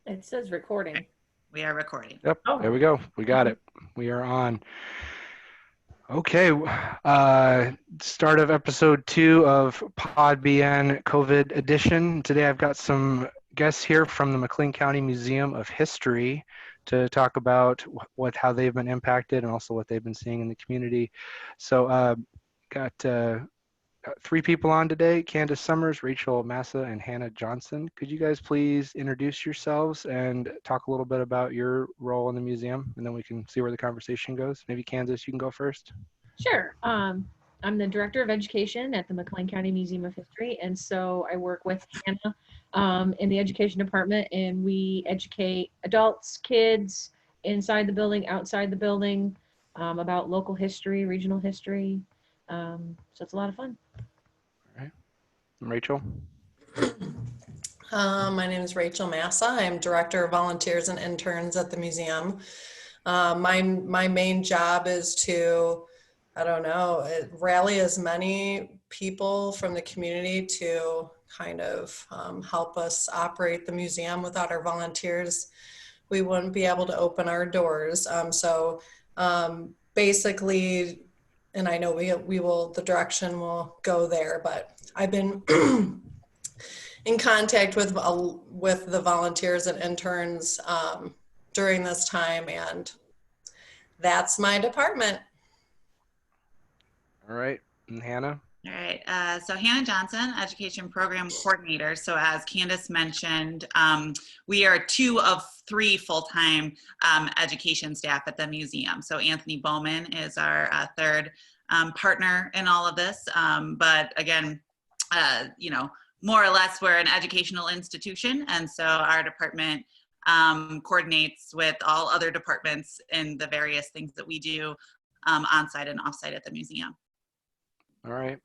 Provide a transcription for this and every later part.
It says recording. We are recording. Yep, there Oh, we go. We got it. We are on. Okay, start of episode 2 of PodBN COVID edition. Today I've got some guests here from the McLean County Museum of History to talk about how they've been impacted and also what they've been seeing in the community. So got 3 people on today: Candace Summers, Rachael Massa, and Hannah Johnson. Could you guys please introduce yourselves and talk a little bit about your role in the museum, and then we can see where the conversation goes. Maybe Candace, you can go first. sure. I'm the director of education at the McLean County Museum of History, and so I work with Hannah in the education department, and we educate adults, kids, inside the building, outside the building, about local history, regional history. So it's a lot of fun. All right, Rachael. My name is Rachael Massa. I'm Director of Volunteers and Interns at the museum. My main job is to, rally as many people from the community to kind of help us operate the museum. Without our volunteers, we wouldn't be able to open our doors. Basically, and I know we will, the direction will go there, but I've been in contact with the volunteers and interns during this time, and that's my department. All right, and Hannah. All right. So Hannah Johnson, Education Program Coordinator. So as Candace mentioned, we are 2 of 3 full-time education staff at the museum. So Anthony Bowman is our 3rd partner in all of this. But again, more or less we're an educational institution. And so our department coordinates with all other departments in the various things that we do on-site and off-site at the museum. All right.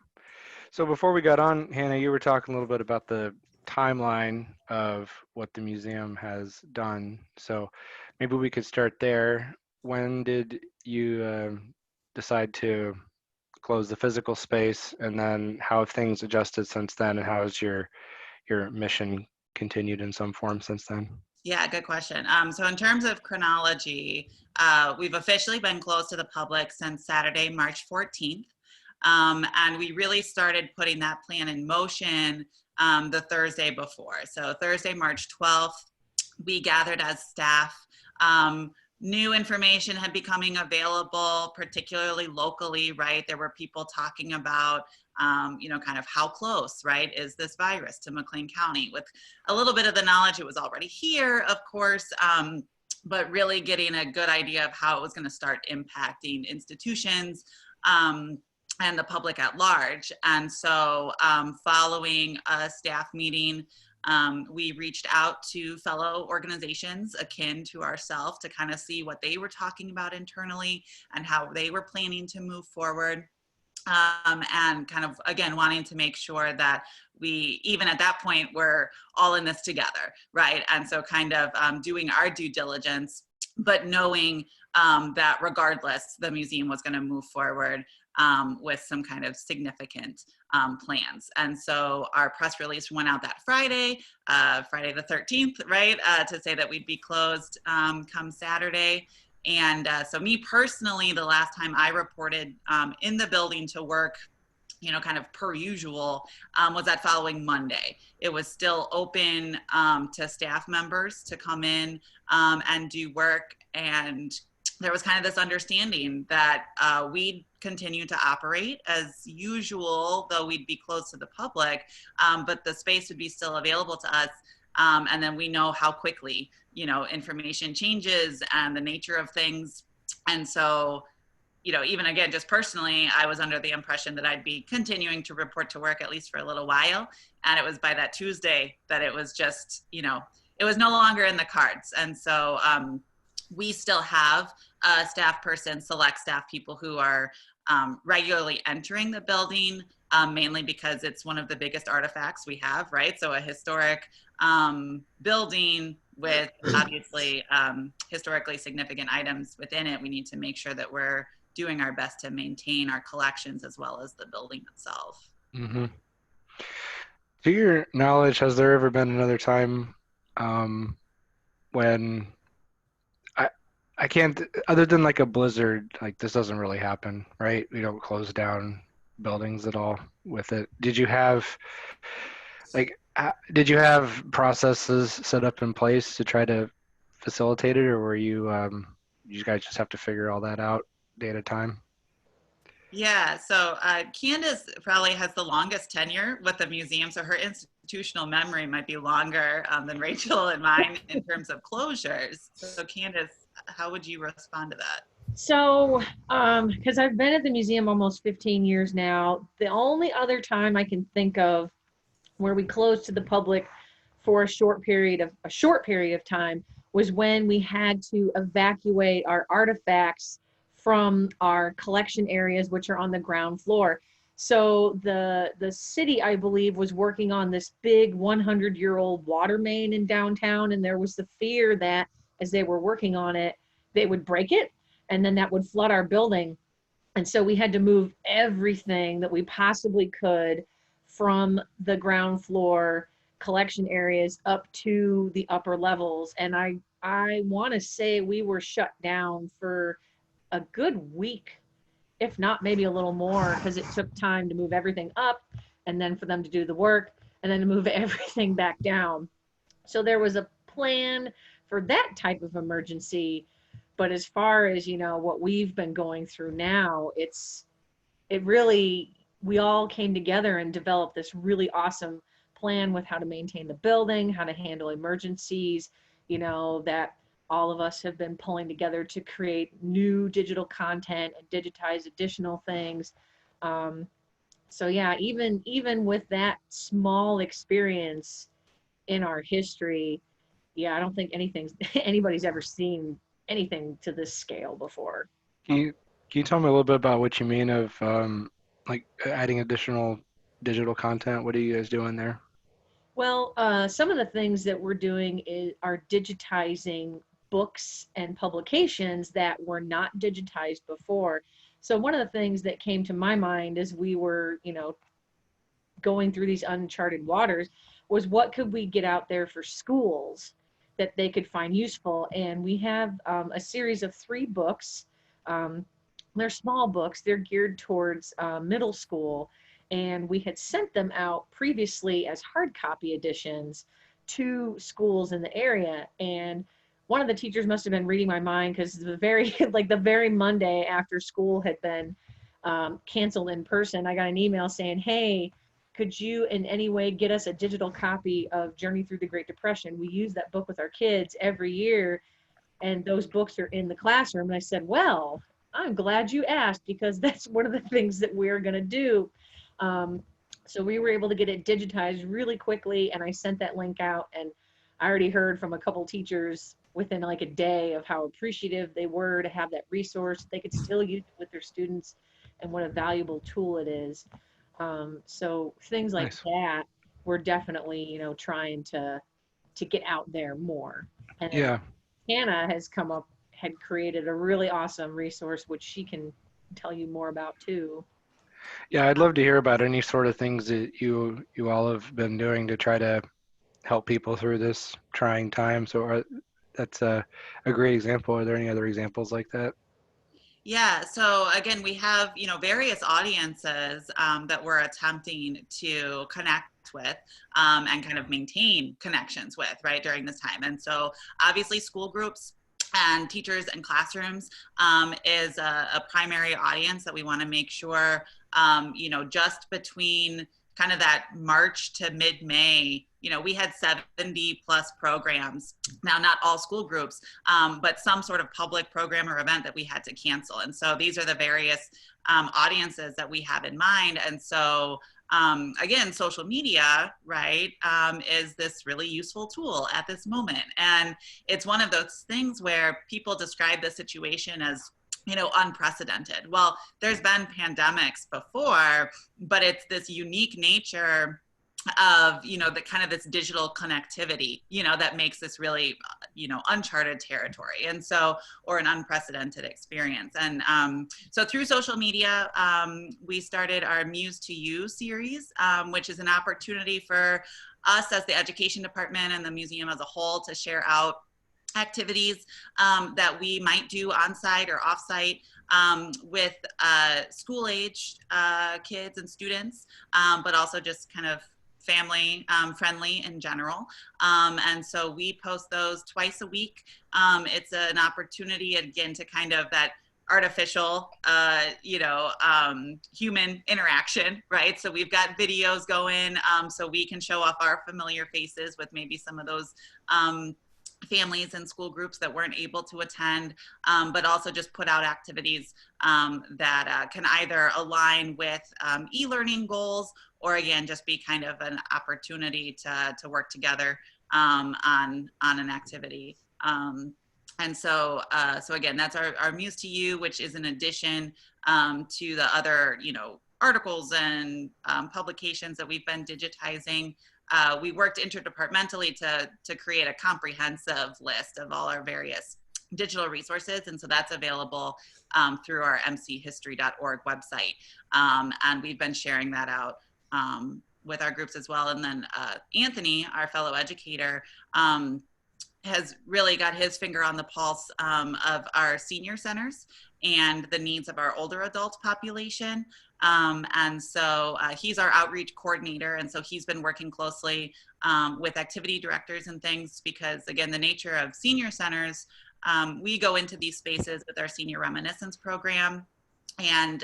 So before we got on, Hannah, you were talking a little bit about the timeline of what the museum has done. So maybe we could start there. When did you decide to close the physical space, and then how have things adjusted since then, and how has your mission continued in some form since then? Yeah, good question. So in terms of chronology, we've officially been closed to the public since Saturday, March 14th. And we really started putting that plan in motion the Thursday before. So Thursday, March 12th, we gathered as staff. New information had becoming available, particularly locally, right? There were people talking about, kind of how close, right, is this virus to McLean County, with a little bit of the knowledge it was already here, of course, but really getting a good idea of how it was going to start impacting institutions and the public at large. And so following a staff meeting, we reached out to fellow organizations akin to ourselves to kind of see what they were talking about internally and how they were planning to move forward. And kind of, again, wanting to make sure that we, even at that point, we're all in this together, right? And so kind of doing our due diligence, but knowing that regardless, the museum was going to move forward with some kind of significant plans. And so our press release went out that Friday, Friday the 13th, right, to say that we'd be closed come Saturday. And so me personally, the last time I reported in the building to work, kind of per usual, was that following Monday. It was still open to staff members to come in and do work. And there was kind of this understanding that we'd continue to operate as usual, though we'd be closed to the public, but the space would be still available to us. And then we know how quickly, information changes and the nature of things. And so, even again, just personally, I was under the impression that I'd be continuing to report to work at least for a little while. And it was by that Tuesday that it was just, it was no longer in the cards. And so we still have a staff person, select staff people who are regularly entering the building, mainly because it's one of the biggest artifacts we have, right? So a historic building with obviously historically significant items within it. We need to make sure that we're doing our best to maintain our collections as well as the building itself. Mm-hmm. To your knowledge, has there ever been another time when I I can't, other than like a blizzard, like this doesn't really happen, right? We don't close down buildings at all with it. Did you have processes set up in place to try to facilitate it, or were you guys just have to figure all that out day at a time? Yeah, so Candace probably has the longest tenure with the museum, so her institutional memory might be longer than Rachel and mine in terms of closures. So Candace, how would you respond to that? So, because I've been at the museum almost 15 years now, the only other time I can think of where we closed to the public for a short period of time was when we had to evacuate our artifacts from our collection areas, which are on the ground floor. So the city, I believe, was working on this big 100-year-old water main in downtown, and there was the fear that as they were working on it, they would break it, and then that would flood our building. And so we had to move everything that we possibly could from the ground floor collection areas up to the upper levels. And I want to say we were shut down for a good week, if not maybe a little more, because it took time to move everything up and then for them to do the work and then to move everything back down. So there was a plan for that type of emergency. But as far as, what we've been going through now, it really, we all came together and developed this really awesome plan with how to maintain the building, how to handle emergencies, that all of us have been pulling together to create new digital content and digitize additional things. Um, so yeah, even with that small experience in our history, yeah, I don't think anybody's ever seen anything to this scale before. Can you tell me a little bit about what you mean of like adding additional digital content? What are you guys doing there? Well, some of the things that we're doing are digitizing books and publications that were not digitized before. So one of the things that came to my mind as we were, going through these uncharted waters was what could we get out there for schools that they could find useful. And we have a series of 3 books. Um, they're small books. They're geared towards middle school. And we had sent them out previously as hard copy editions to schools in the area. And one of the teachers must have been reading my mind because the very Monday after school had been canceled in person, I got an email saying, "Hey, could you in any way get us a digital copy of Journey Through the Great Depression? We use that book with our kids every year, and those books are in the classroom." And I said, "Well, I'm glad you asked because that's one of the things that we're going to do." Um, so we were able to get it digitized really quickly, and I sent that link out, and I already heard from a couple teachers within like a day of how appreciative they were to have that resource. They could still use it with their students and what a valuable tool it is. So things like Nice. that, we're definitely, trying to get out there more. And then Yeah. Hannah had created a really awesome resource, which she can tell you more about too. Yeah, I'd love to hear about any sort of things that you all have been doing to try to help people through this trying time. That's a great example. Are there any other examples like that? Yeah, so again, we have, various audiences that we're attempting to connect with and kind of maintain connections with, right, during this time. And so obviously school groups and teachers and classrooms is a primary audience that we want to make sure, just between kind of that March to mid-May, we had 70 plus programs. Now, not all school groups, but some sort of public program or event that we had to cancel. And so these are the various audiences that we have in mind. And so again, social media, right, is this really useful tool at this moment. And it's one of those things where people describe the situation as unprecedented. Well, there's been pandemics before, but it's this unique nature of, the kind of this digital connectivity, that makes this really, uncharted territory. And so, or an unprecedented experience. And so through social media, we started our Muse to You series, which is an opportunity for us as the education department and the museum as a whole to share out activities that we might do on-site or off-site with school-age kids and students, but also just kind of family friendly in general. And so we post those twice a week. It's an opportunity, again, to kind of that artificial, human interaction, right? So we've got videos going so we can show off our familiar faces with maybe some of those families and school groups that weren't able to attend, but also just put out activities that can either align with e-learning goals, or again, just be kind of an opportunity to work together on an activity. And so again, that's our Muse to You, which is an addition to the other, articles and publications that we've been digitizing. We worked interdepartmentally to create a comprehensive list of all our various digital resources. And so that's available through our mchistory.org website. And we've been sharing that out with our groups as well. And then Anthony, our fellow educator, has really got his finger on the pulse of our senior centers and the needs of our older adult population. And so he's our outreach coordinator. And so he's been working closely with activity directors and things, because again, the nature of senior centers, we go into these spaces with our senior reminiscence program. And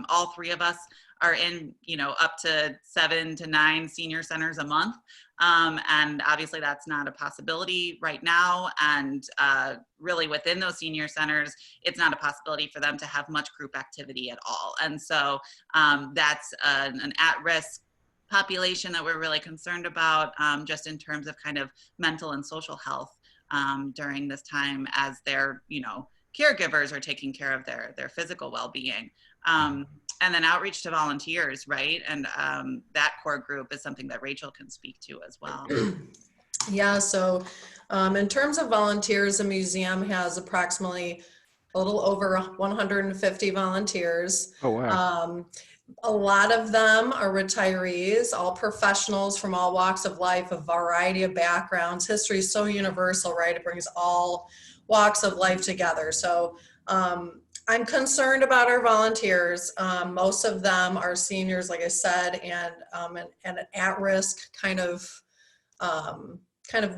all three of us are in, up to 7 to 9 senior centers a month. And obviously that's not a possibility right now. And really within those senior centers, it's not a possibility for them to have much group activity at all. And so that's an at-risk population that we're really concerned about, just in terms of kind of mental and social health during this time, as their, caregivers are taking care of their physical well-being. And then outreach to volunteers, right? And that core group is something that Rachael can speak to as well. Yeah, so in terms of volunteers, the museum has approximately a little over 150 volunteers. Oh, wow. A lot of them are retirees, all professionals from all walks of life, a variety of backgrounds. History is so universal, right? It brings all walks of life together. So I'm concerned about our volunteers. Most of them are seniors, like I said, and an at-risk kind of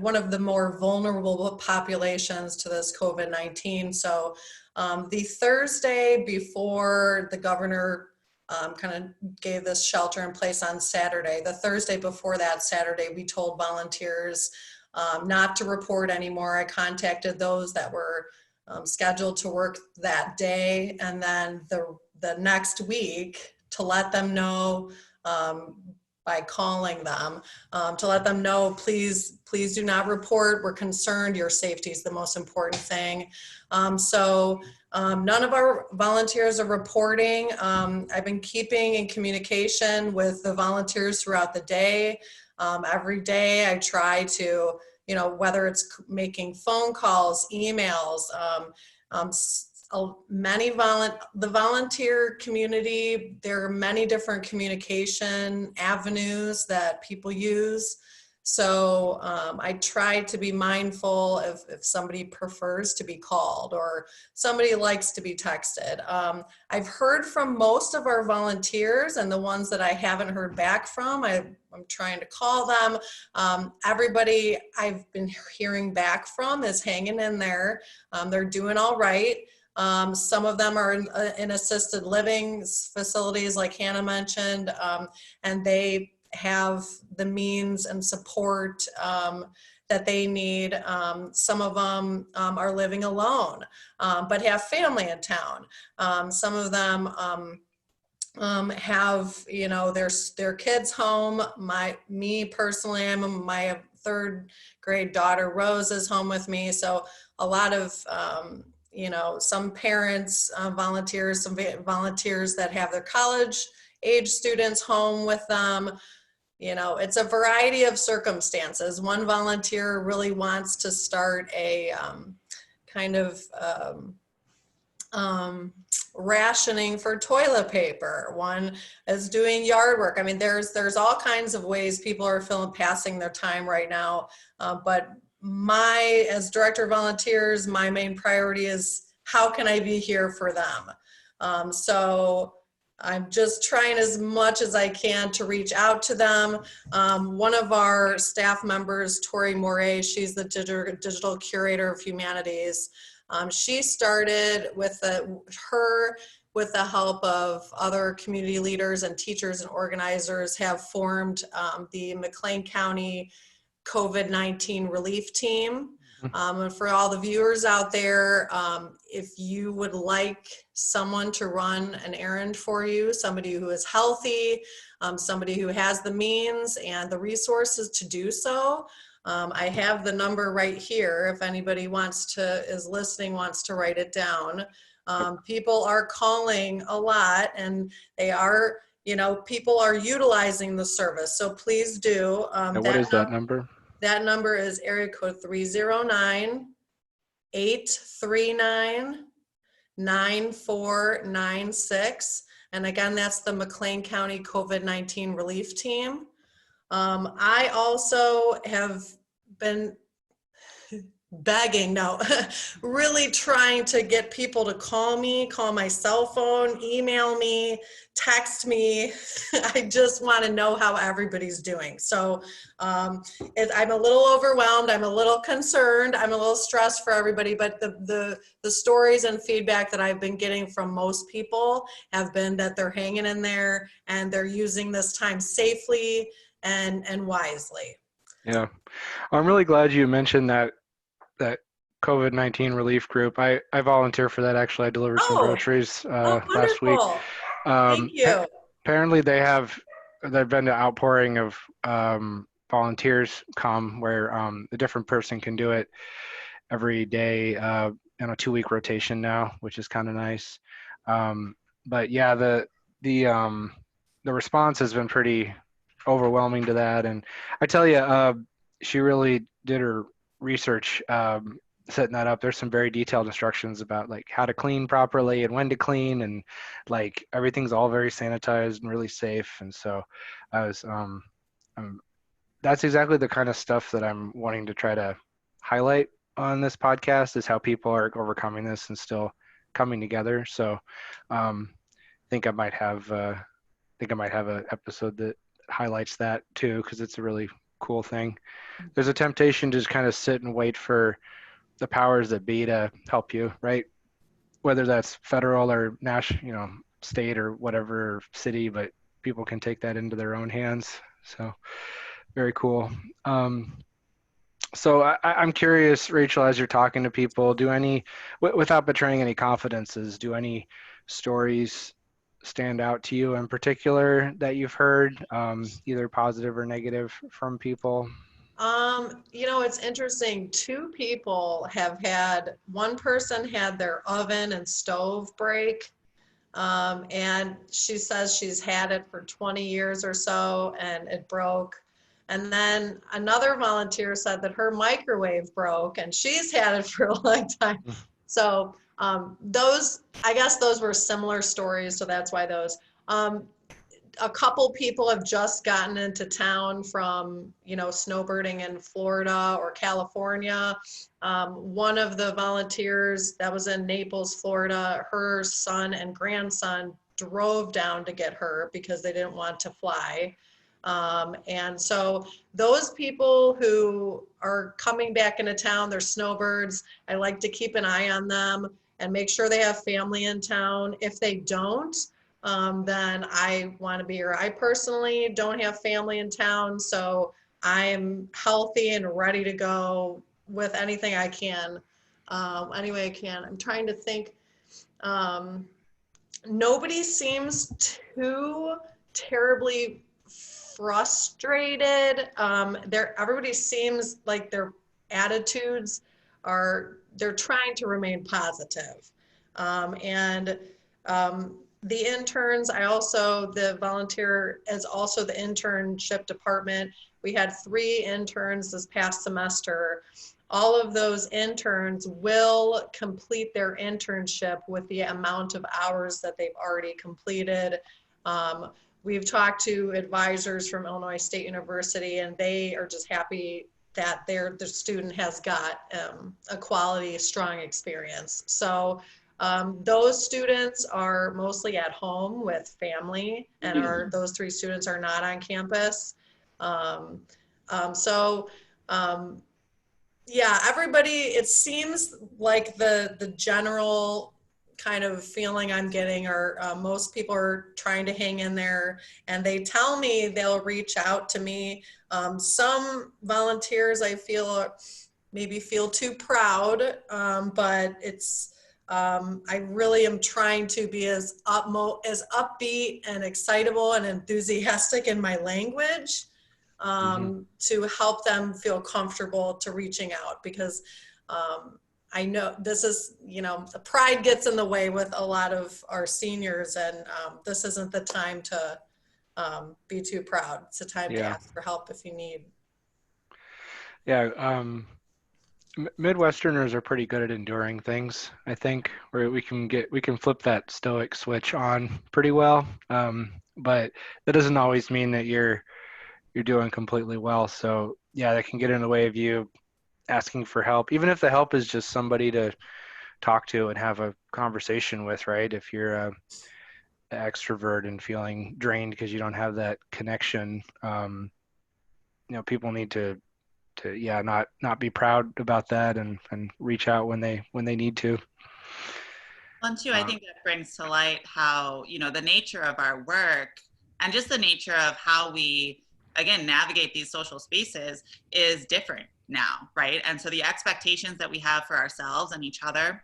one of the more vulnerable populations to this COVID-19. So the Thursday before the governor kind of gave this shelter in place on Saturday, the Thursday before that Saturday, we told volunteers not to report anymore. I contacted those that were scheduled to work that day, and then the next week to let them know by calling them to let them know, please do not report. We're concerned. Your safety is the most important thing. So none of our volunteers are reporting. I've been keeping in communication with the volunteers throughout the day. Every day I try to, whether it's making phone calls, emails, the volunteer community, there are many different communication avenues that people use. So I try to be mindful if somebody prefers to be called or somebody likes to be texted. I've heard from most of our volunteers, and the ones that I haven't heard back from, I'm trying to call them. Everybody I've been hearing back from is hanging in there. They're doing all right. Some of them are in assisted living facilities, like Hannah mentioned, and they have the means and support that they need. Some of them are living alone, but have family in town. Some of them have, their kids home. Me personally, my 3rd grade daughter Rose is home with me. So a lot of some parents, volunteers, some volunteers that have their college age students home with them. It's a variety of circumstances. One volunteer really wants to start a kind of rationing for toilet paper. One is doing yard work. I mean, there's all kinds of ways people are passing their time right now. But as director of volunteers, my main priority is how can I be here for them? So I'm just trying as much as I can to reach out to them. One of our staff members, Tori Moray, she's the digital curator of humanities. She started with with the help of other community leaders and teachers and organizers, have formed the McLean County COVID-19 relief team. And for all the viewers out there, if you would like someone to run an errand for you, somebody who is healthy, somebody who has the means and the resources to do so, I have the number right here. If anybody is listening, wants to write it down. People are calling a lot, and people are utilizing the service. So please do. What is that number? That number is area code 309-839-9496. And again, that's the McLean County COVID-19 relief team. I also have been really trying to get people to call my cell phone, email me, text me. I just want to know how everybody's doing. So I'm a little overwhelmed. I'm a little concerned. I'm a little stressed for everybody, but the stories and feedback that I've been getting from most people have been that they're hanging in there and they're using this time safely and wisely. Yeah, I'm really glad you mentioned that COVID-19 relief group. I volunteer for that. Actually, I delivered some groceries last week. Thank you. Apparently there've been an outpouring of volunteers come where a different person can do it every day in a 2-week rotation now, which is kind of nice. But yeah, the response has been pretty overwhelming to that. And I tell you, she really did her research setting that up. There's some very detailed instructions about like how to clean properly and when to clean, and like everything's all very sanitized and really safe. And so I was that's exactly the kind of stuff that I'm wanting to try to highlight on this podcast, is how people are overcoming this and still coming together. So I think I might have an episode that highlights that too, because it's a really cool thing. There's a temptation to just kind of sit and wait for the powers that be to help you, right? Whether that's federal or national, state or whatever city, but people can take that into their own hands. So very cool. So I'm curious, Rachael, as you're talking to people, without betraying any confidences, do any stories stand out to you in particular that you've heard, either positive or negative, from people? It's interesting. One person had their oven and stove break. And she says she's had it for 20 years or so and it broke. And then another volunteer said that her microwave broke and she's had it for a long time. So I guess those were similar stories. So that's why those. A couple people have just gotten into town from, snowbirding in Florida or California. One of the volunteers that was in Naples, Florida, her son and grandson drove down to get her because they didn't want to fly. And so those people who are coming back into town, they're snowbirds. I like to keep an eye on them and make sure they have family in town. If they don't, then I want to be here. I personally don't have family in town, so I'm healthy and ready to go with anything I can, any way I can. I'm trying to think. Nobody seems too terribly frustrated. Everybody seems like their attitudes they're trying to remain positive. The interns, the volunteer is also the internship department. We had 3 interns this past semester. All of those interns will complete their internship with the amount of hours that they've already completed. We've talked to advisors from Illinois State University and they are just happy that the student has got a quality, strong experience. So those students are mostly at home with family, and those 3 students are not on campus. Yeah, everybody, it seems like the general kind of feeling I'm getting are most people are trying to hang in there, and they tell me they'll reach out to me. Some volunteers I feel maybe feel too proud, but it's I really am trying to be as upbeat and excitable and enthusiastic in my language to help them feel comfortable to reaching out, because I know this is, the pride gets in the way with a lot of our seniors, and this isn't the time to be too proud. It's a time to ask for help if you need. Yeah, Midwesterners are pretty good at enduring things, I think, where we can flip that stoic switch on pretty well. But that doesn't always mean that you're doing completely well. So yeah, that can get in the way of you asking for help, even if the help is just somebody to talk to and have a conversation with, right? If you're an extrovert and feeling drained because you don't have that connection, people need to not be proud about that and reach out when they need to. One too, I think that brings to light how, the nature of our work and just the nature of how we, again, navigate these social spaces is different now, right? And so the expectations that we have for ourselves and each other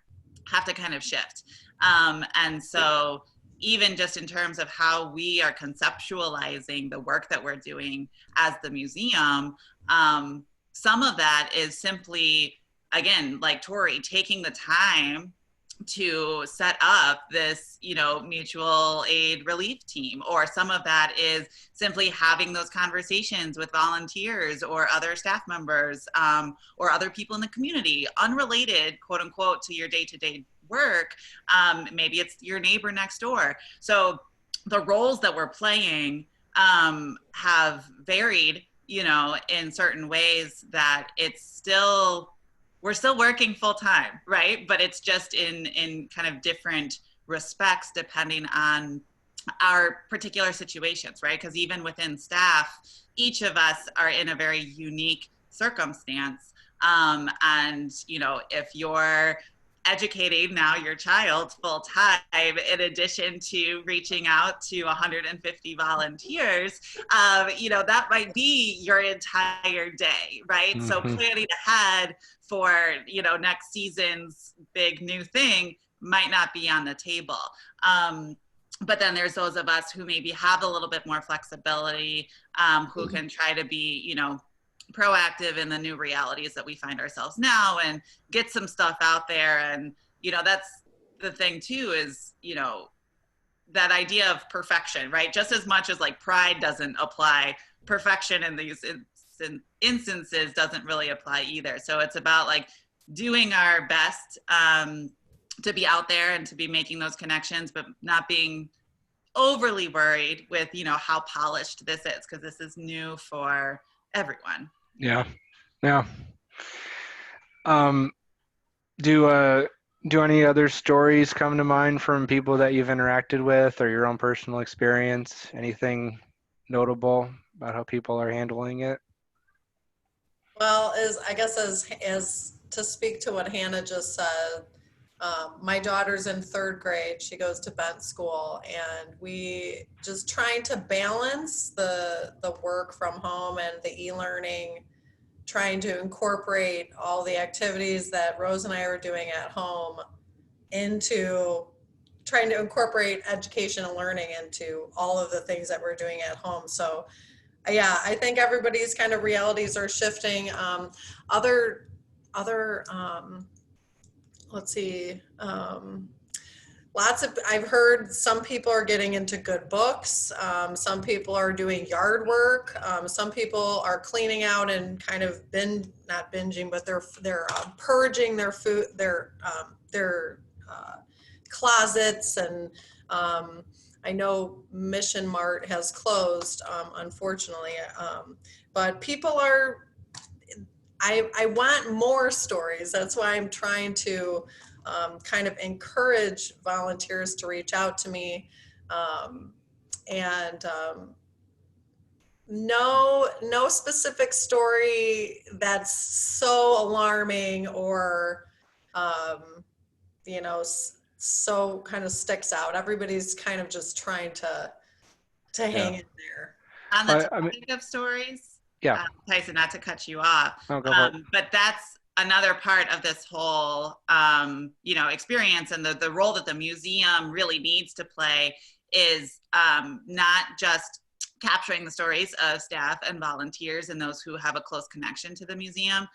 have to kind of shift. And so even just in terms of how we are conceptualizing the work that we're doing as the museum, some of that is simply, again, like Tori, taking the time to set up this, mutual aid relief team, or some of that is simply having those conversations with volunteers or other staff members or other people in the community, unrelated, quote unquote, to your day-to-day work. Maybe it's your neighbor next door. So the roles that we're playing have varied, in certain ways that we're still working full time, right? But it's just in kind of different respects depending on our particular situations, right? Because even within staff, each of us are in a very unique circumstance. And, if you're educating now your child full time, in addition to reaching out to 150 volunteers, that might be your entire day, right? Mm-hmm. So planning ahead for, next season's big new thing might not be on the table. But then there's those of us who maybe have a little bit more flexibility, who can try to be, proactive in the new realities that we find ourselves now and get some stuff out there. And, that's the thing too, is, that idea of perfection, right? Just as much as like pride doesn't apply, perfection in these instances doesn't really apply either. So it's about like doing our best to be out there and to be making those connections, but not being overly worried with, how polished this is, because this is new for everyone. Yeah. Do any other stories come to mind from people that you've interacted with, or your own personal experience? Anything notable about how people are handling it? Well, as to speak to what Hannah just said, my daughter's in 3rd grade. She goes to Bent School, and we just trying to balance the work from home and the e-learning, trying to incorporate all the activities that Rose and I are doing at home into trying to incorporate education and learning into all of the things that we're doing at home. So yeah, I think everybody's kind of realities are shifting. Let's see, I've heard some people are getting into good books. Some people are doing yard work. Some people are cleaning out and kind of not binging, but they're purging their food, their closets. And I know Mission Mart has closed, unfortunately. But people are, I want more stories. That's why I'm trying to kind of encourage volunteers to reach out to me. And no specific story that's so alarming or, so kind of sticks out. Everybody's kind of just trying to hang in there. On the I mean, topic of stories, yeah. Tyson, not to cut you off, No, go for it. but that's another part of this whole, experience, and the role that the museum really needs to play is not just capturing the stories of staff and volunteers and those who have a close connection to the museum,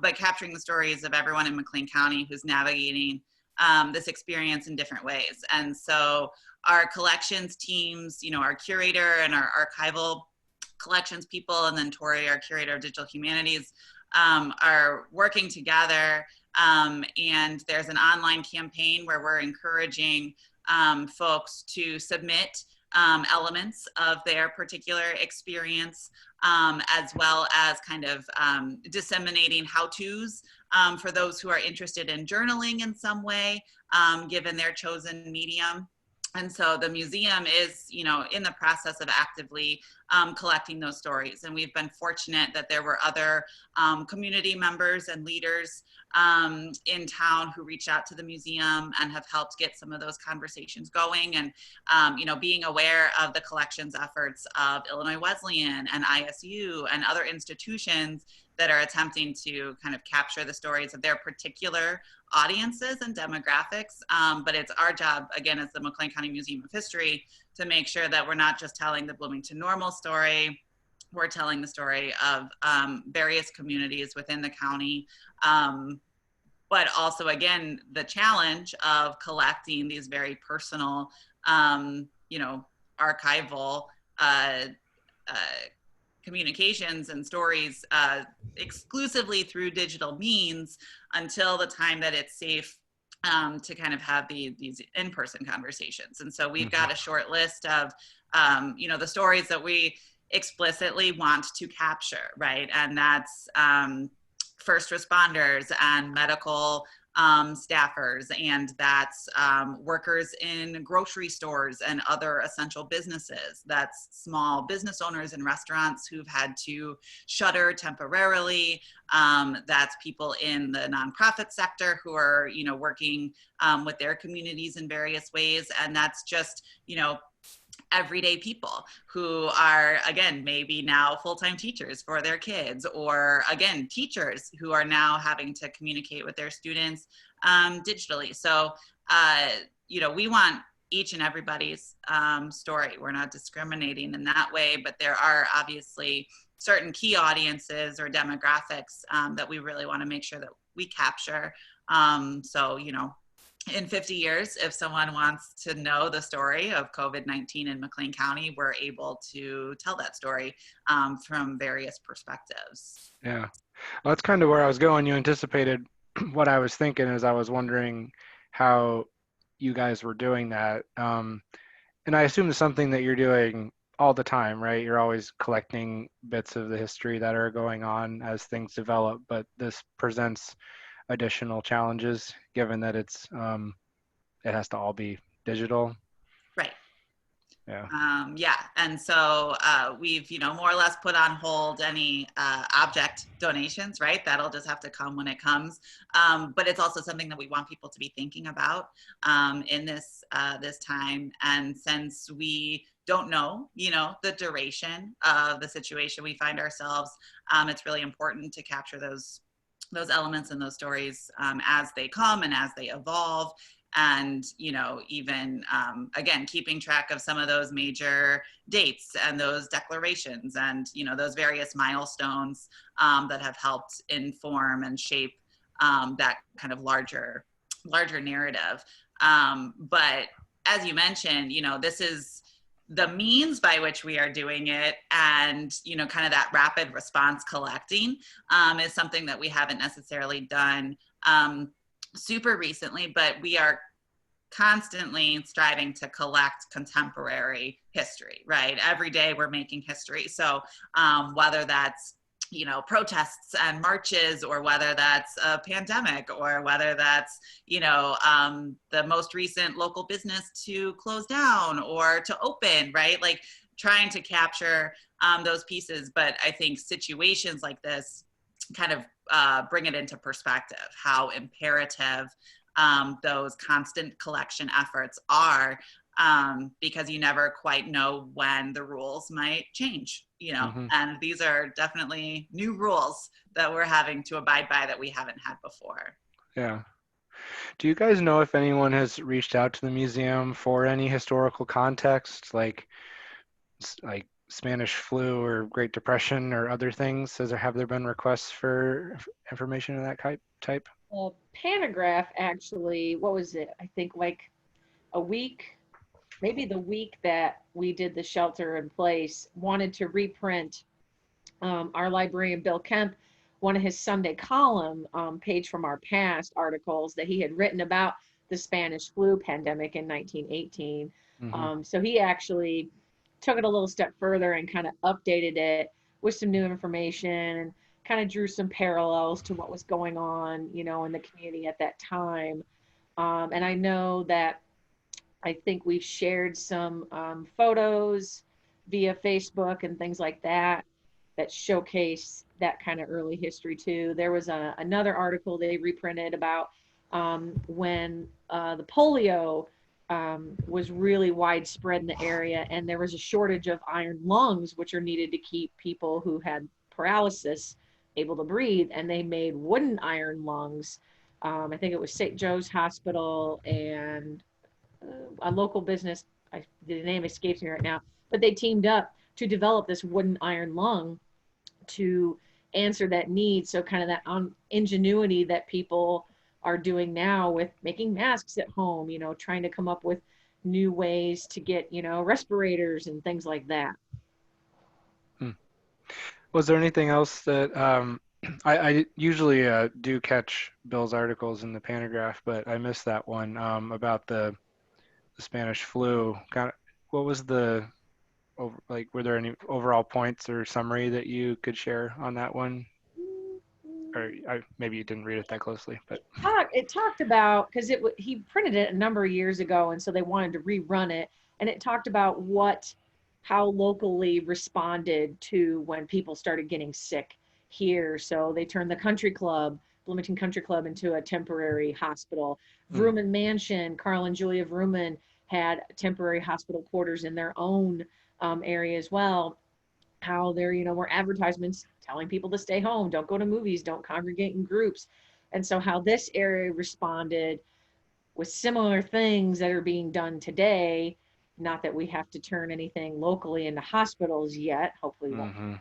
but capturing the stories of everyone in McLean County who's navigating this experience in different ways. And so our collections teams, our curator and our archival collections people, and then Tori, our curator of digital humanities, are working together. And there's an online campaign where we're encouraging folks to submit elements of their particular experience, as well as kind of disseminating how-tos for those who are interested in journaling in some way, given their chosen medium. And so the museum is, in the process of actively collecting those stories. And we've been fortunate that there were other community members and leaders in town who reached out to the museum and have helped get some of those conversations going. And, being aware of the collections efforts of Illinois Wesleyan and ISU and other institutions that are attempting to kind of capture the stories of their particular audiences and demographics. But it's our job, again, as the McLean County Museum of History, to make sure that we're not just telling the Bloomington Normal story, we're telling the story of various communities within the county. But also, again, the challenge of collecting these very personal, archival communications and stories exclusively through digital means until the time that it's safe to kind of have these in-person conversations. And so we've got a short list of, the stories that we explicitly want to capture, right? And that's first responders and medical staffers, and that's workers in grocery stores and other essential businesses. That's small business owners and restaurants who've had to shutter temporarily. That's people in the nonprofit sector who are, working with their communities in various ways. And that's just, everyday people who are, again, maybe now full-time teachers for their kids, or again, teachers who are now having to communicate with their students digitally. So, we want each and everybody's story. We're not discriminating in that way, but there are obviously certain key audiences or demographics that we really want to make sure that we capture. So, in 50 years, if someone wants to know the story of COVID-19 in McLean County, we're able to tell that story from various perspectives. Yeah, well, that's kind of where I was going. You anticipated what I was thinking, as I was wondering how you guys were doing that. And I assume it's something that you're doing all the time, right? You're always collecting bits of the history that are going on as things develop, but this presents additional challenges given that it has to all be digital. Right. Yeah. And so we've, more or less put on hold any object donations, right? That'll just have to come when it comes. But it's also something that we want people to be thinking about in this time. And since we don't know, the duration of the situation we find ourselves, it's really important to capture those elements and those stories as they come and as they evolve. And, even, again, keeping track of some of those major dates and those declarations and, those various milestones that have helped inform and shape that kind of larger narrative. But as you mentioned, this is the means by which we are doing it, and kind of that rapid response collecting is something that we haven't necessarily done super recently, but we are constantly striving to collect contemporary history, right? Every day we're making history. So whether that's protests and marches, or whether that's a pandemic, or whether that's, the most recent local business to close down or to open, right? Like trying to capture those pieces. But I think situations like this kind of bring it into perspective, how imperative those constant collection efforts are, because you never quite know when the rules might change, and these are definitely new rules that we're having to abide by that we haven't had before. Yeah. Do you guys know if anyone has reached out to the museum for any historical context, like Spanish flu or Great Depression or other things? Have there been requests for information of that type? Well, Pantograph actually, what was it? I think like a week, maybe the week that we did the shelter in place, wanted to reprint our librarian, Bill Kemp, one of his Sunday column page from our past articles that he had written about the Spanish flu pandemic in 1918. So he actually took it a little step further and kind of updated it with some new information and kind of drew some parallels to what was going on, in the community at that time. And I know that I think we've shared some photos via Facebook and things like that showcase that kind of early history too. There was another article they reprinted about when the polio was really widespread in the area, and there was a shortage of iron lungs, which are needed to keep people who had paralysis able to breathe, and they made wooden iron lungs. I think it was St. Joe's Hospital and a local business, the name escapes me right now, but they teamed up to develop this wooden iron lung to answer that need. So kind of that ingenuity that people are doing now with making masks at home, trying to come up with new ways to get, respirators and things like that. Was there anything else that I usually do catch Bill's articles in the Pantograph, but I missed that one about the Spanish flu? What was were there any overall points or summary that you could share on that one? Or maybe you didn't read it that closely, but it talked about, because he printed it a number of years ago, and so they wanted to rerun it, and it talked about how locally responded to when people started getting sick here. So they turned the Bloomington Country Club, into a temporary hospital. Vrooman Mansion, Carl and Julia Vrooman had temporary hospital quarters in their own area as well. How there, were advertisements telling people to stay home, don't go to movies, don't congregate in groups. And so how this area responded with similar things that are being done today, not that we have to turn anything locally into hospitals yet, hopefully we won't,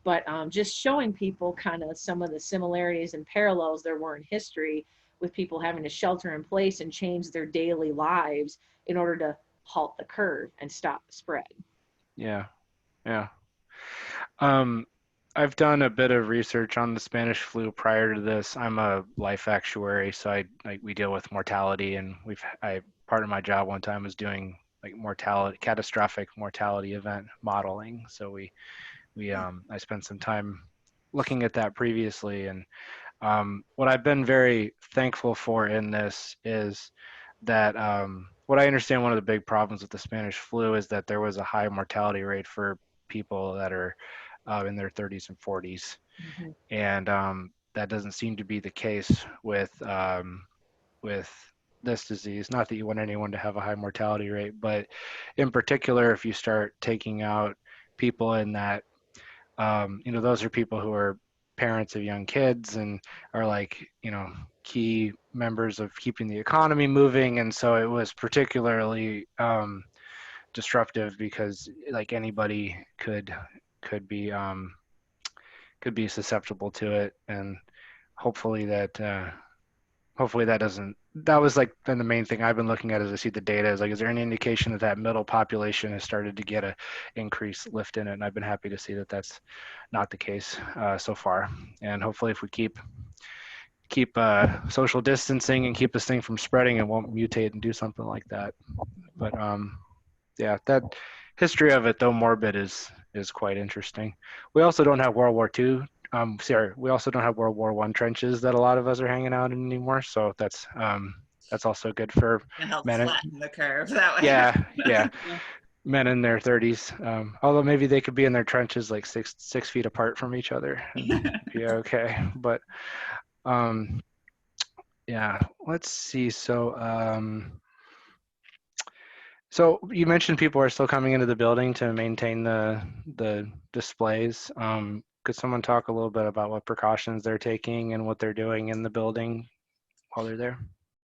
but just showing people kind of some of the similarities and parallels there were in history, with people having to shelter in place and change their daily lives in order to halt the curve and stop the spread. Yeah. I've done a bit of research on the Spanish flu prior to this. I'm a life actuary, so we deal with mortality, and part of my job one time was doing catastrophic mortality event modeling. So I spent some time looking at that previously, and what I've been very thankful for in this is that what I understand, one of the big problems with the Spanish flu is that there was a high mortality rate for people that are in their 30s and 40s, and that doesn't seem to be the case with this disease. Not that you want anyone to have a high mortality rate, but in particular, if you start taking out people in that, those are people who are parents of young kids and are key members of keeping the economy moving. And so it was particularly disruptive, because anybody could be susceptible to it. And hopefully that doesn't. That was been the main thing I've been looking at as I see the data is there any indication that middle population has started to get a increased lift in it? And I've been happy to see that that's not the case so far. And hopefully if we keep social distancing and keep this thing from spreading, it won't mutate and do something like that. But that history of it, though morbid, is quite interesting. We also don't have World War II. We also don't have World War I trenches that a lot of us are hanging out in anymore. So that's also good for It helps men. flatten the curve that way. Yeah, yeah, men in their 30s. Although maybe they could be in their trenches like six feet apart from each other and be okay. But yeah, let's see. So you mentioned people are still coming into the building to maintain the displays. Could someone talk a little bit about what precautions they're taking and what they're doing in the building while they're there?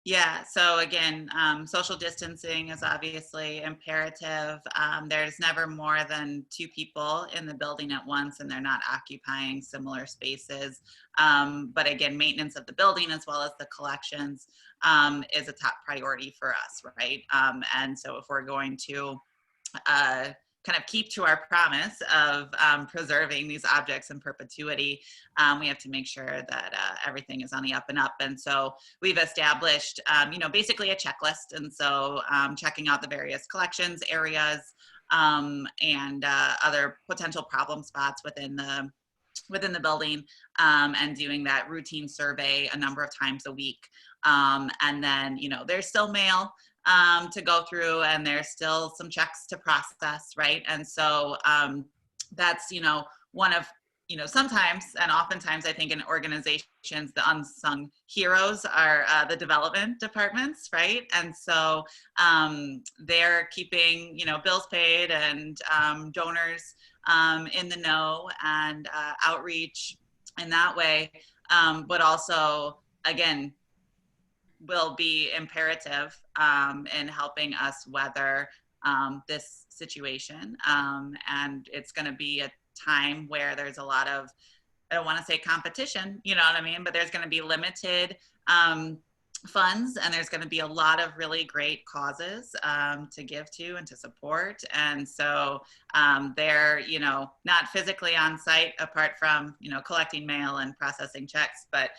Yeah, so again, social distancing is obviously imperative. There's never more than 2 people in the building at once, and they're not occupying similar spaces. But again, maintenance of the building as well as the collections is a top priority for us, right? And so if we're going to kind of keep to our promise of preserving these objects in perpetuity, we have to make sure that everything is on the up and up. And so we've established, basically a checklist. And so checking out the various collections areas and other potential problem spots within the building, and doing that routine survey a number of times a week. And then, there's still mail to go through, and there's still some checks to process, right? And so that's, one of, sometimes and oftentimes I think in organizations, the unsung heroes are the development departments, right? And so they're keeping, bills paid and donors in the know and outreach in that way. But also, again, will be imperative in helping us weather this situation. And it's going to be a time where there's a lot of, I don't want to say competition, you know what I mean? But there's going to be limited funds, and there's going to be a lot of really great causes to give to and to support. And so they're, not physically on site apart from, collecting mail and processing checks, but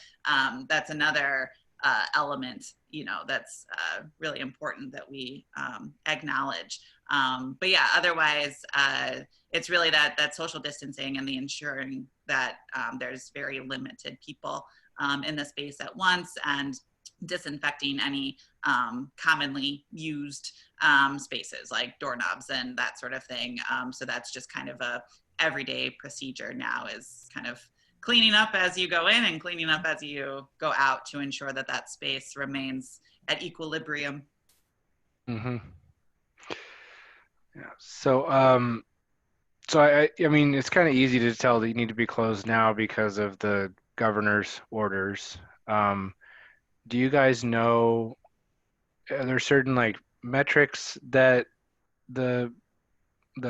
that's another element, that's really important that we acknowledge. But yeah, otherwise, it's really that social distancing and the ensuring that there's very limited people in the space at once, and disinfecting any commonly used spaces like doorknobs and that sort of thing. So that's just kind of a everyday procedure now, is kind of cleaning up as you go in and cleaning up as you go out to ensure that that space remains at equilibrium. Mm-hmm. Yeah. So, I mean, it's kind of easy to tell that you need to be closed now because of the governor's orders. Do you guys know, are there certain like metrics that the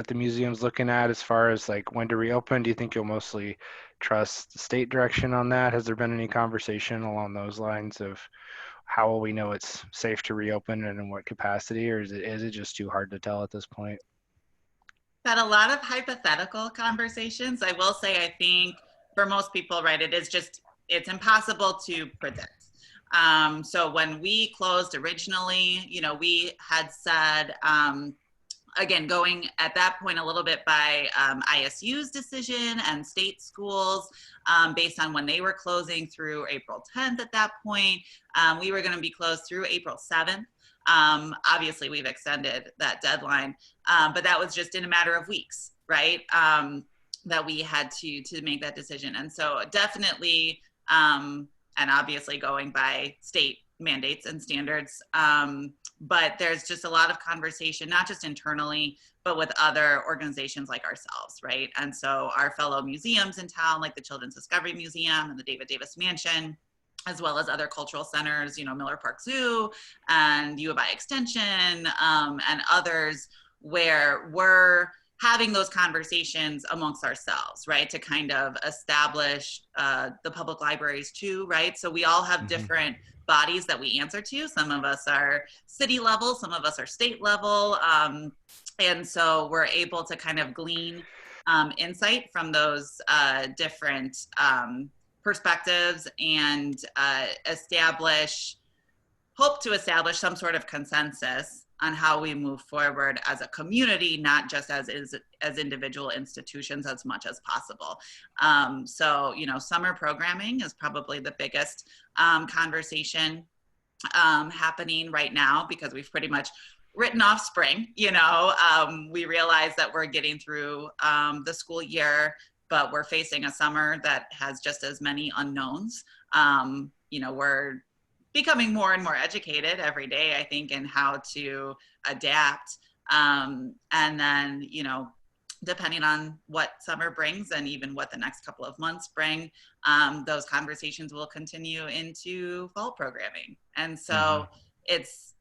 museum's looking at as far as like when to reopen? Do you think you'll mostly trust the state direction on that? Has there been any conversation along those lines of how will we know it's safe to reopen and in what capacity, or is it just too hard to tell at this point? Had a lot of hypothetical conversations. I will say, I think for most people, right, it's impossible to predict. So when we closed originally, we had said, again, going at that point a little bit by ISU's decision and state schools, based on when they were closing through April 10th at that point, we were going to be closed through April 7th. Obviously, we've extended that deadline, but that was just in a matter of weeks, right? That we had to make that decision. And so definitely, and obviously going by state mandates and standards, but there's just a lot of conversation, not just internally, but with other organizations like ourselves, right? And so our fellow museums in town, like the Children's Discovery Museum and the David Davis Mansion, as well as other cultural centers, Miller Park Zoo and U of I Extension, and others, where we're having those conversations amongst ourselves, right? To kind of establish the public libraries too, right? So we all have different bodies that we answer to. Some of us are city level, some of us are state level. And so we're able to kind of glean insight from those different perspectives and hope to establish some sort of consensus on how we move forward as a community, not just as individual institutions as much as possible. So, summer programming is probably the biggest conversation happening right now, because we've pretty much written off spring. We realize that we're getting through the school year, but we're facing a summer that has just as many unknowns. We're becoming more and more educated every day, I think, in how to adapt. And then, depending on what summer brings and even what the next couple of months bring, those conversations will continue into fall programming. And so it's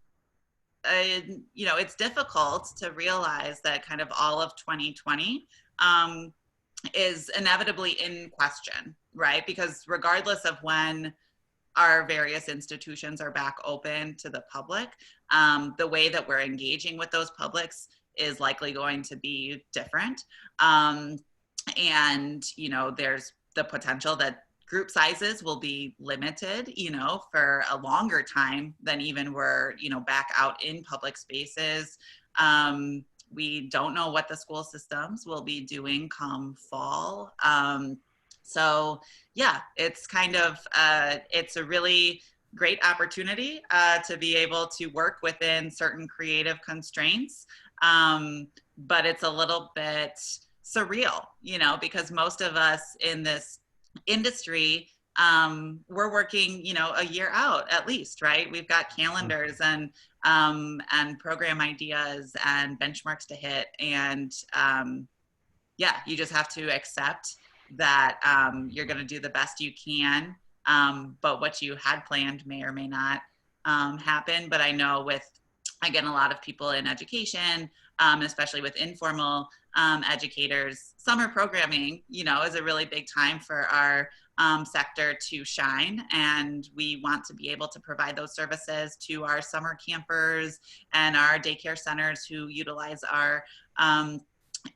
difficult to realize that kind of all of 2020 is inevitably in question, right? Because regardless of when our various institutions are back open to the public, the way that we're engaging with those publics is likely going to be different. And, there's the potential that group sizes will be limited, for a longer time than even we're, back out in public spaces. We don't know what the school systems will be doing come fall. So yeah, it's kind of, it's a really great opportunity to be able to work within certain creative constraints. But it's a little bit surreal, because most of us in this industry, we're working, a year out at least, right? We've got calendars and program ideas and benchmarks to hit. And yeah, you just have to accept that you're going to do the best you can, but what you had planned may or may not happen. But I know with, again, a lot of people in education, especially with informal educators, summer programming, is a really big time for our sector to shine. And we want to be able to provide those services to our summer campers and our daycare centers who utilize our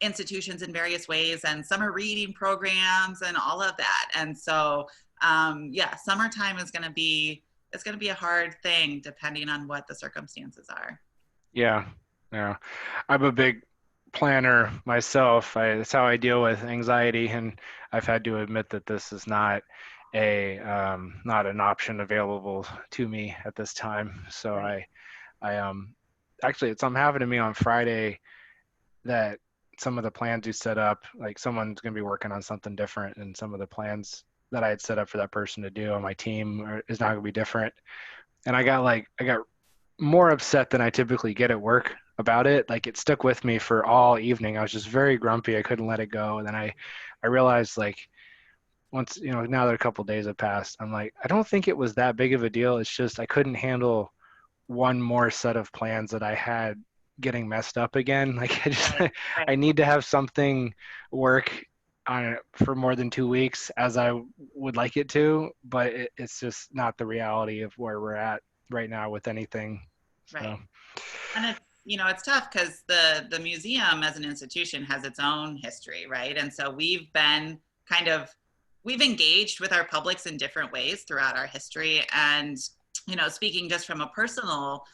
institutions in various ways, and summer reading programs and all of that. And so, yeah, summertime is going to be, it's going to be a hard thing depending on what the circumstances are. Yeah. I'm a big planner myself. That's how I deal with anxiety, and I've had to admit that this is not not an option available to me at this time. So right. I actually, it's something happened to me on Friday that some of the plans you set up, like someone's going to be working on something different, and some of the plans that I had set up for that person to do on my team is not going to be different. And I got more upset than I typically get at work about it. Like, it stuck with me for all evening. I was just very grumpy. I couldn't let it go. And then I realized, like, once, now that a couple of days have passed, I'm like, I don't think it was that big of a deal. It's just I couldn't handle one more set of plans that I had getting messed up again. Like, I need to have something work on it for more than 2 weeks as I would like it to, but it's just not the reality of where we're at right now with anything. So. Right. And it's, it's tough because the museum as an institution has its own history, right? And so we've engaged with our publics in different ways throughout our history. And, speaking just from a personal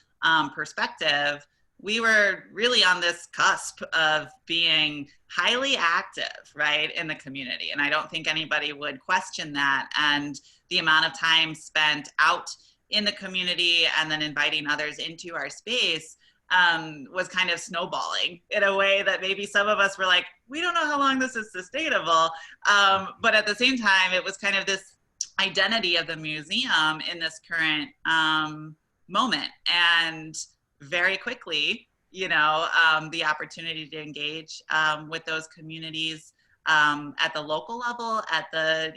perspective, we were really on this cusp of being highly active, right, in the community. And I don't think anybody would question that. And the amount of time spent out in the community and then inviting others into our space was kind of snowballing in a way that maybe some of us were like, we don't know how long this is sustainable. But at the same time, it was kind of this identity of the museum in this current moment. And very quickly, the opportunity to engage with those communities at the local level, at the,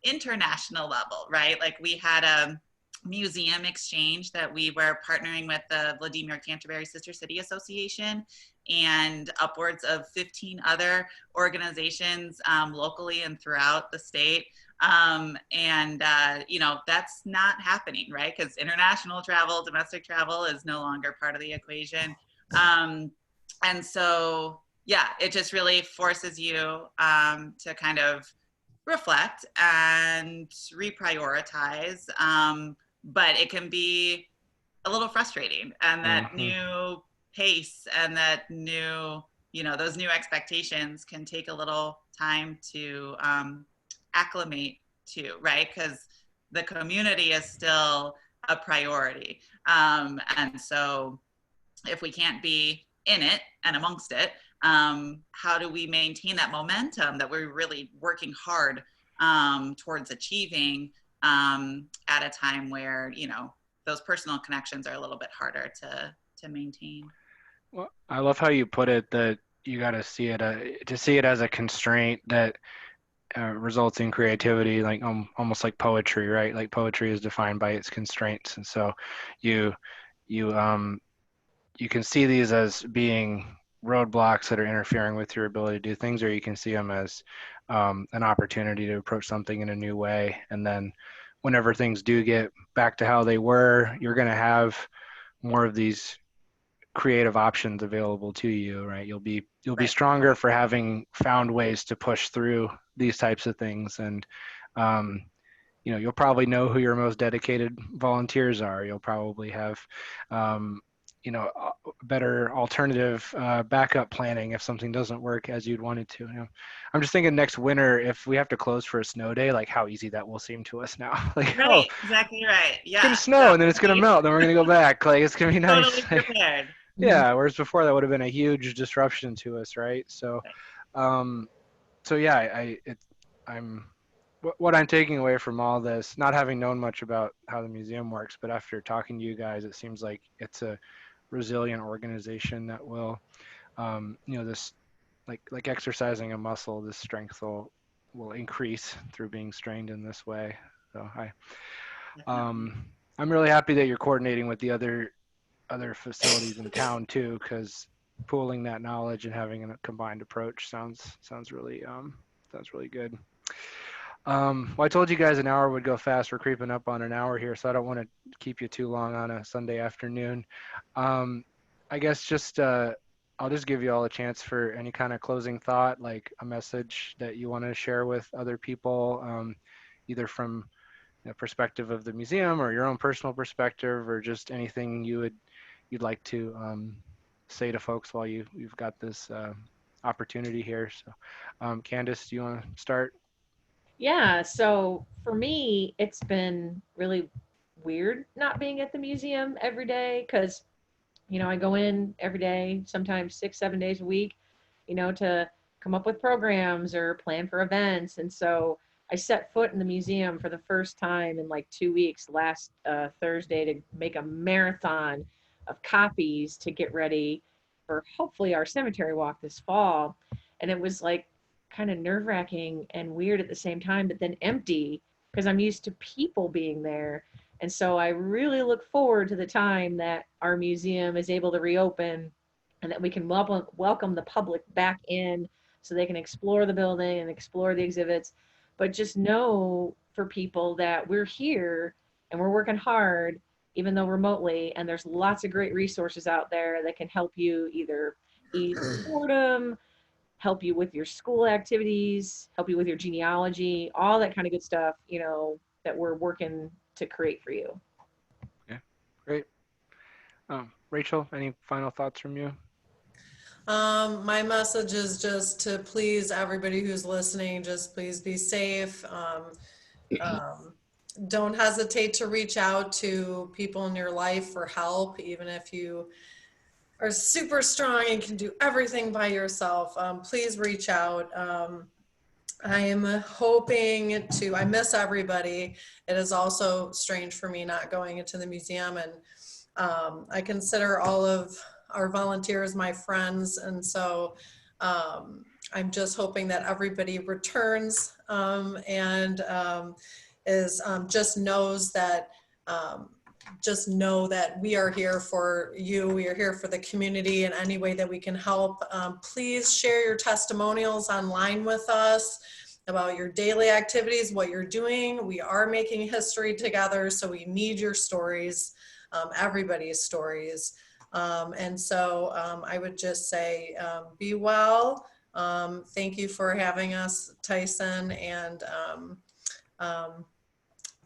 international level, right? Like, we had a museum exchange that we were partnering with the Vladimir Canterbury Sister City Association and upwards of 15 other organizations locally and throughout the state. That's not happening, right? Because international travel, domestic travel is no longer part of the equation. And so, yeah, it just really forces you to kind of reflect and reprioritize. But it can be a little frustrating, and that Mhm. new pace and that new, those new expectations can take a little time to acclimate to, right? Because the community is still a priority. And so if we can't be in it and amongst it, how do we maintain that momentum that we're really working hard towards achieving at a time where, those personal connections are a little bit harder to maintain? Well, I love how you put it that you got to see it as a constraint that results in creativity, like almost like poetry, right? Like poetry is defined by its constraints, and so you you you can see these as being roadblocks that are interfering with your ability to do things, or you can see them as an opportunity to approach something in a new way. And then whenever things do get back to how they were, you're going to have more of these creative options available to you, right? You'll be Right. stronger for having found ways to push through these types of things. And um, you'll probably know who your most dedicated volunteers are. You'll probably have um, better alternative backup planning if something doesn't work as you'd want it to. I'm just thinking next winter, if we have to close for a snow day, like how easy that will seem to us now. Like, oh, Right, exactly right. it's gonna Yeah, snow and then it's gonna definitely. melt, then we're gonna go back. Like, it's gonna be nice. Totally prepared. Mhm. Yeah, whereas before that would have been a huge disruption to us, right? So, Right. um, so yeah, I'm what I'm taking away from all this, not having known much about how the museum works, but after talking to you guys, it seems like it's a resilient organization that will, this like exercising a muscle, this strength will increase through being strained in this way. So Definitely. I'm really happy that you're coordinating with the other facilities in town too, because pooling that knowledge and having a combined approach sounds really good. Well, I told you guys an hour would go fast. We're creeping up on an hour here, so I don't want to keep you too long on a Sunday afternoon. Um, I guess I'll just give you all a chance for any kind of closing thought, like a message that you want to share with other people, either from the perspective of the museum or your own personal perspective, or just anything you'd like to say to folks while you've got this opportunity here. So, Candace, do you want to start? Yeah, so for me, it's been really weird not being at the museum every day because, I go in every day, sometimes 6, 7 days a week, to come up with programs or plan for events. And so I set foot in the museum for the first time in like 2 weeks last Thursday to make a marathon of copies to get ready for hopefully our cemetery walk this fall. And it was like kind of nerve wracking and weird at the same time, but then empty because I'm used to people being there. And so I really look forward to the time that our museum is able to reopen and that we can welcome the public back in so they can explore the building and explore the exhibits. But just know for people that we're here and we're working hard, even though remotely, and there's lots of great resources out there that can help you either ease boredom, help you with your school activities, help you with your genealogy, all that kind of good stuff, that we're working to create for you. Yeah, great. Rachel, any final thoughts from you? My message is just to please everybody who's listening, just please be safe. Um, don't hesitate to reach out to people in your life for help, even if you are super strong and can do everything by yourself. Please reach out. I am hoping I miss everybody. It is also strange for me not going into the museum, and I consider all of our volunteers my friends. And so I'm just hoping that everybody returns and just knows that just know that we are here for you. We are here for the community in any way that we can help. Please share your testimonials online with us about your daily activities, what you're doing. We are making history together, so we need your stories, everybody's stories. And so I would just say, be well. Thank you for having us, Tyson, and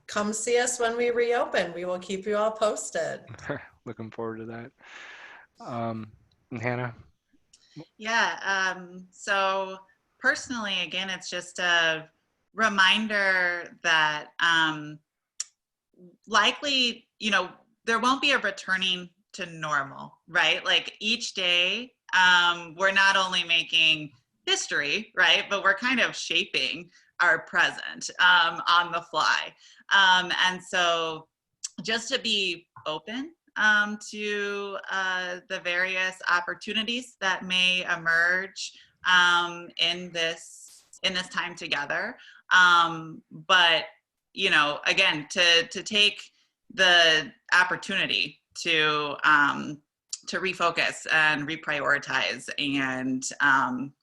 come see us when we reopen. We will keep you all posted. Looking forward to that. And Hannah? Yeah, so personally, again, it's just a reminder that likely, there won't be a returning to normal, right? Like each day, we're not only making history, right, but we're kind of shaping our present on the fly. And so just to be open to the various opportunities that may emerge in this time together. But again, to take the opportunity to refocus and reprioritize and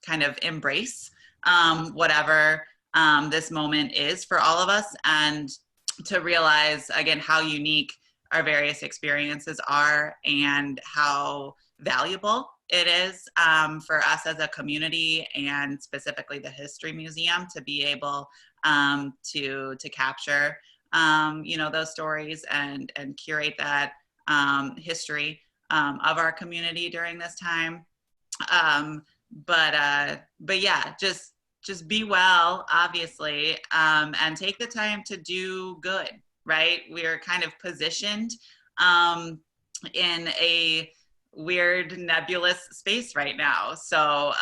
kind of embrace whatever this moment is for all of us, and to realize again how unique our various experiences are and how valuable it is for us as a community, and specifically the History Museum, to be able to capture those stories and curate that history of our community during this time. But yeah, just be well, obviously, and take the time to do good, right? We're kind of positioned in a weird nebulous space right now. So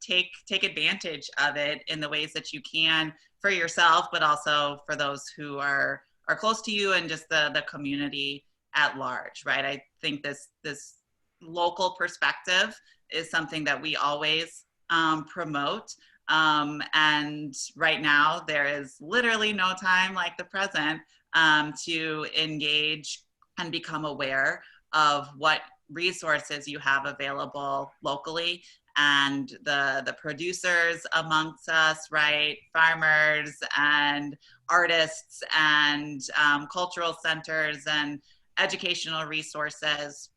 take advantage of it in the ways that you can for yourself, but also for those who are close to you and just the community at large, right? I think this local perspective is something that we always promote. And right now there is literally no time like the present to engage and become aware of what resources you have available locally, and the producers amongst us, right? Farmers and artists and cultural centers and educational resources.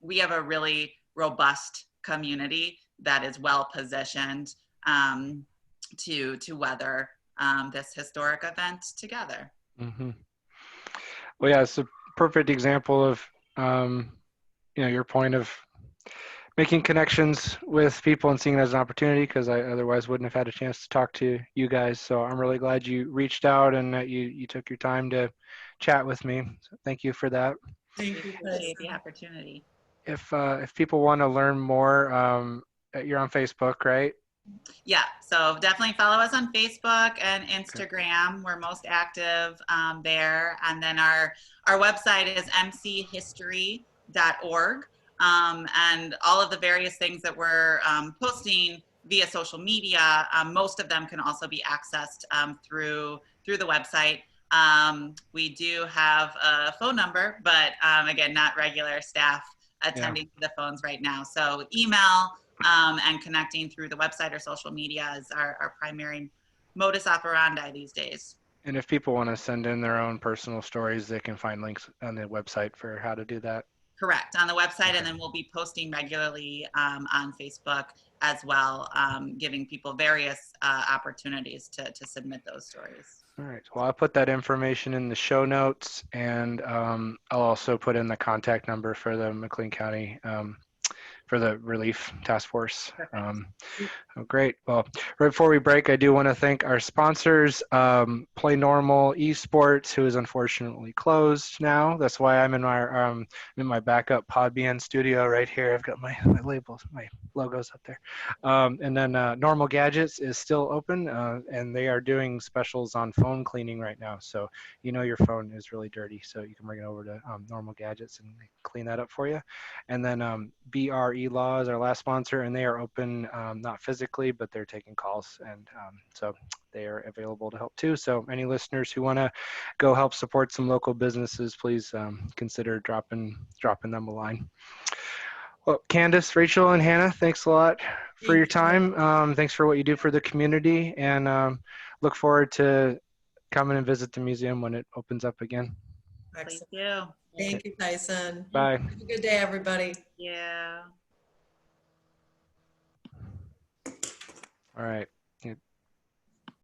We have a really robust community that is well positioned to weather this historic event together. Mm-hmm. Well, yeah, it's a perfect example of your point of making connections with people and seeing it as an opportunity, because I otherwise wouldn't have had a chance to talk to you guys. So I'm really glad you reached out and that you took your time to chat with me. So thank you for that. Thank you. Appreciate the opportunity. If people want to learn more, you're on Facebook, right? Yeah, so definitely follow us on Facebook and Instagram. Okay. We're most active there. And then our website is mchistory.org. And all of the various things that we're posting via social media, most of them can also be accessed through the website. We do have a phone number, but again, not regular staff attending to the phones right now. So email and connecting through the website or social media is our primary modus operandi these days. And if people want to send in their own personal stories, they can find links on the website for how to do that. Correct, on the website. Okay. And then we'll be posting regularly on Facebook as well, giving people various opportunities to submit those stories. All right. Well, I'll put that information in the show notes, and I'll also put in the contact number for the McLean County for the Relief Task Force. Oh, great. Well, right before we break, I do want to thank our sponsors, Play Normal Esports, who is unfortunately closed now. That's why I'm in my backup Podbean studio right here. I've got my labels, my logos up there. And then Normal Gadgets is still open, and they are doing specials on phone cleaning right now. So your phone is really dirty, so you can bring it over to Normal Gadgets and clean that up for you. And then BRE Law is our last sponsor, and they are open, not physically, but they're taking calls, and so they are available to help too. So any listeners who want to go help support some local businesses, please consider dropping them a line. Well, Candace, Rachel, and Hannah, thanks a lot for your time. Thanks for what you do for the community, and look forward to coming and visit the museum when it opens up again. Thank you. Thank you, Tyson. Bye. Have a good day, everybody. Yeah. All right.